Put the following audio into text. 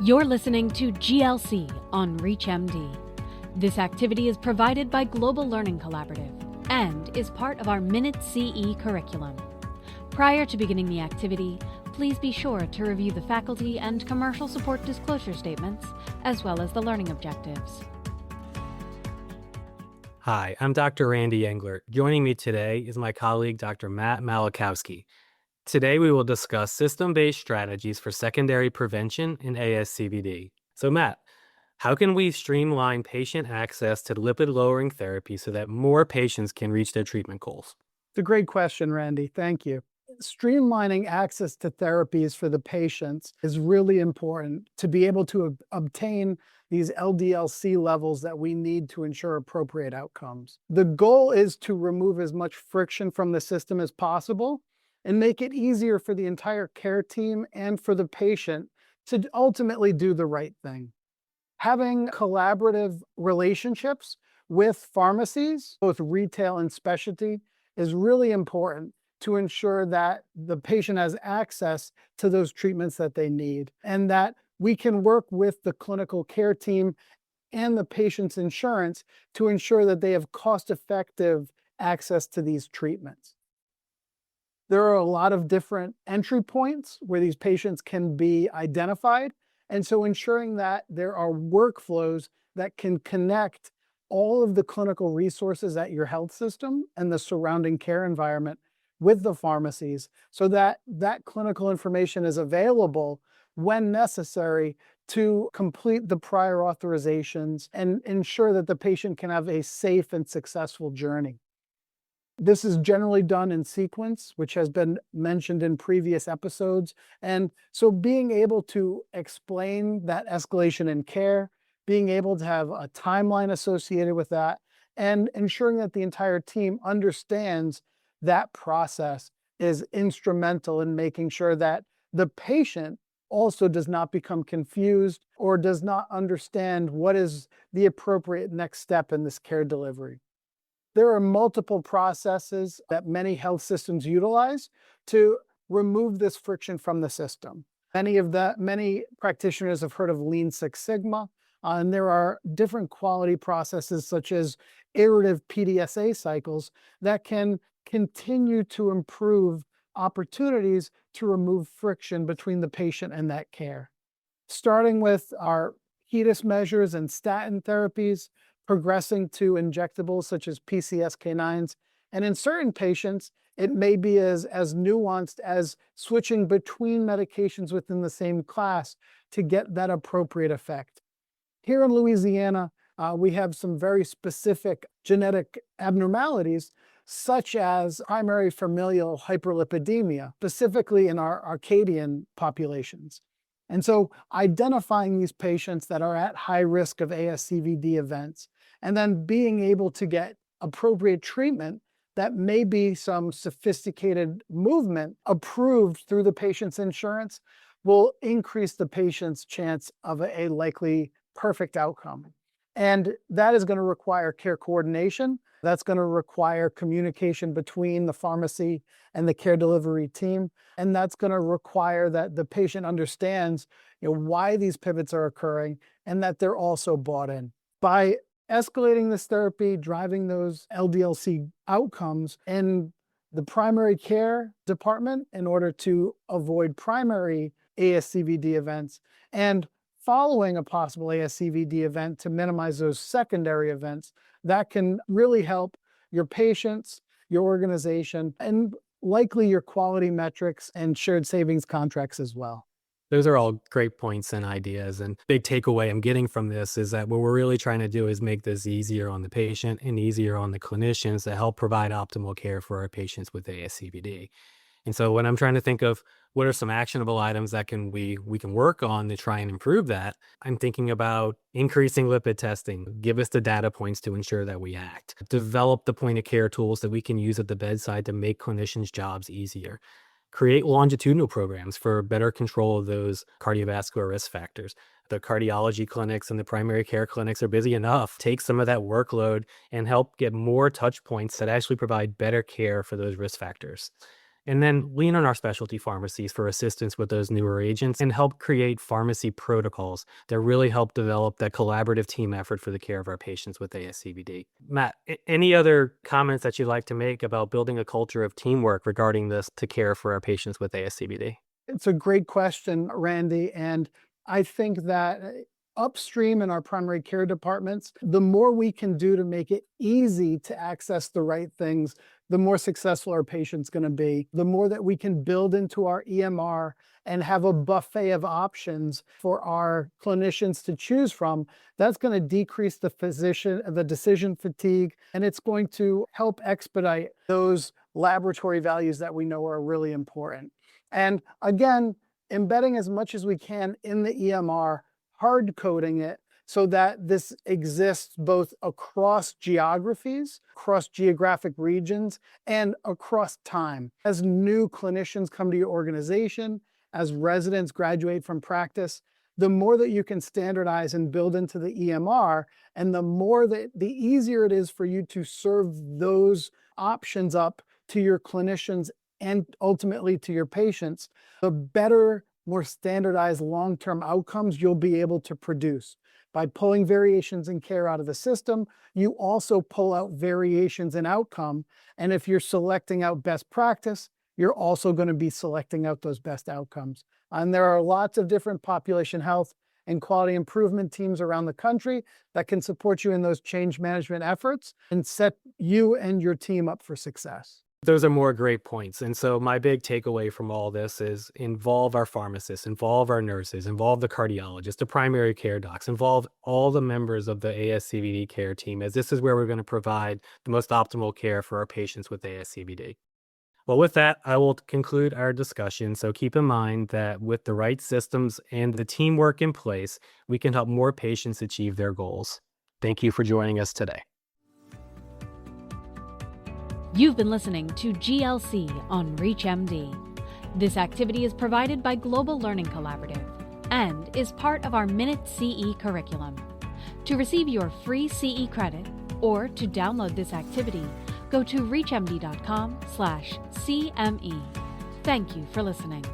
You're listening to GLC on ReachMD. This activity is provided by Global Learning Collaborative and is part of our MinuteCE curriculum. Prior to beginning the activity, please be sure to review the faculty and commercial support disclosure statements, as well as the learning objectives. Hi, I'm Dr. Randy Englert. Joining me today is my colleague, Dr. Matt Malachowski. Today, we will discuss system-based strategies for secondary prevention in ASCVD. So Matt, how can we streamline patient access to lipid-lowering therapy so that more patients can reach their treatment goals? It's a great question, Randy. Thank you. Streamlining access to therapies for the patients is really important to be able to obtain these LDL-C levels that we need to ensure appropriate outcomes. The goal is to remove as much friction from the system as possible and make it easier for the entire care team and for the patient to ultimately do the right thing. Having collaborative relationships with pharmacies, both retail and specialty, is really important to ensure that the patient has access to those treatments that they need, and that we can work with the clinical care team and the patient's insurance to ensure that they have cost-effective access to these treatments. There are a lot of different entry points where these patients can be identified, and so ensuring that there are workflows that can connect all of the clinical resources at your health system and the surrounding care environment with the pharmacies so that that clinical information is available when necessary to complete the prior authorizations and ensure that the patient can have a safe and successful journey. This is generally done in sequence, which has been mentioned in previous episodes. And so being able to explain that escalation in care, being able to have a timeline associated with that, and ensuring that the entire team understands that process is instrumental in making sure that the patient also does not become confused or does not understand what is the appropriate next step in this care delivery. There are multiple processes that many health systems utilize to remove this friction from the system. Many practitioners have heard of Lean Six Sigma, and there are different quality processes such as iterative PDSA cycles that can continue to improve opportunities to remove friction between the patient and that care. Starting with our HEDIS measures and statin therapies, progressing to injectables such as PCSK9s, and in certain patients, it may be as nuanced as switching between medications within the same class to get that appropriate effect. Here in Louisiana, we have some very specific genetic abnormalities, such as primary familial hyperlipidemia, specifically in our Arcadian populations. And so identifying these patients that are at high risk of ASCVD events, and then being able to get appropriate treatment that may be some sophisticated movement approved through the patient's insurance will increase the patient's chance of a likely perfect outcome. And that is going to require care coordination. That's going to require communication between the pharmacy and the care delivery team. And that's going to require that the patient understands, why these pivots are occurring and that they're also bought in. By escalating this therapy, driving those LDL-C outcomes in the primary care department in order to avoid primary ASCVD events, and following a possible ASCVD event to minimize those secondary events, that can really help your patients, your organization, and likely your quality metrics and shared savings contracts as well. Those are all great points and ideas. And big takeaway I'm getting from this is that what we're really trying to do is make this easier on the patient and easier on the clinicians to help provide optimal care for our patients with ASCVD. And so when I'm trying to think of what are some actionable items that we can work on to try and improve that, I'm thinking about increasing lipid testing, give us the data points to ensure that we act, develop the point of care tools that we can use at the bedside to make clinicians' jobs easier, create longitudinal programs for better control of those cardiovascular risk factors. The cardiology clinics and the primary care clinics are busy enough. Take some of that workload and help get more touch points that actually provide better care for those risk factors. And then lean on our specialty pharmacies for assistance with those newer agents and help create pharmacy protocols that really help develop that collaborative team effort for the care of our patients with ASCVD. Matt, any other comments that you'd like to make about building a culture of teamwork regarding this to care for our patients with ASCVD? It's a great question, Randy. And I think that upstream in our primary care departments, the more we can do to make it easy to access the right things, the more successful our patient's going to be. The more that we can build into our EMR and have a buffet of options for our clinicians to choose from, that's going to decrease the decision fatigue, and it's going to help expedite those laboratory values that we know are really important. And again, embedding as much as we can in the EMR, hard coding it so that this exists both across geographies, across geographic regions, and across time. As new clinicians come to your organization, as residents graduate from practice, the more that you can standardize and build into the EMR, and the easier it is for you to serve those options up to your clinicians and ultimately to your patients, the better, more standardized long-term outcomes you'll be able to produce. By pulling variations in care out of the system, you also pull out variations in outcome. And if you're selecting out best practice, you're also going to be selecting out those best outcomes. And there are lots of different population health and quality improvement teams around the country that can support you in those change management efforts and set you and your team up for success. Those are more great points. And so my big takeaway from all this is involve our pharmacists, involve our nurses, involve the cardiologists, the primary care docs, involve all the members of the ASCVD care team, as this is where we're going to provide the most optimal care for our patients with ASCVD. Well, with that, I will conclude our discussion. So keep in mind that with the right systems and the teamwork in place, we can help more patients achieve their goals. Thank you for joining us today. You've been listening to GLC on ReachMD. This activity is provided by Global Learning Collaborative and is part of our MinuteCE curriculum. To receive your free CE credit or to download this activity, go to reachmd.com/CME. Thank you for listening.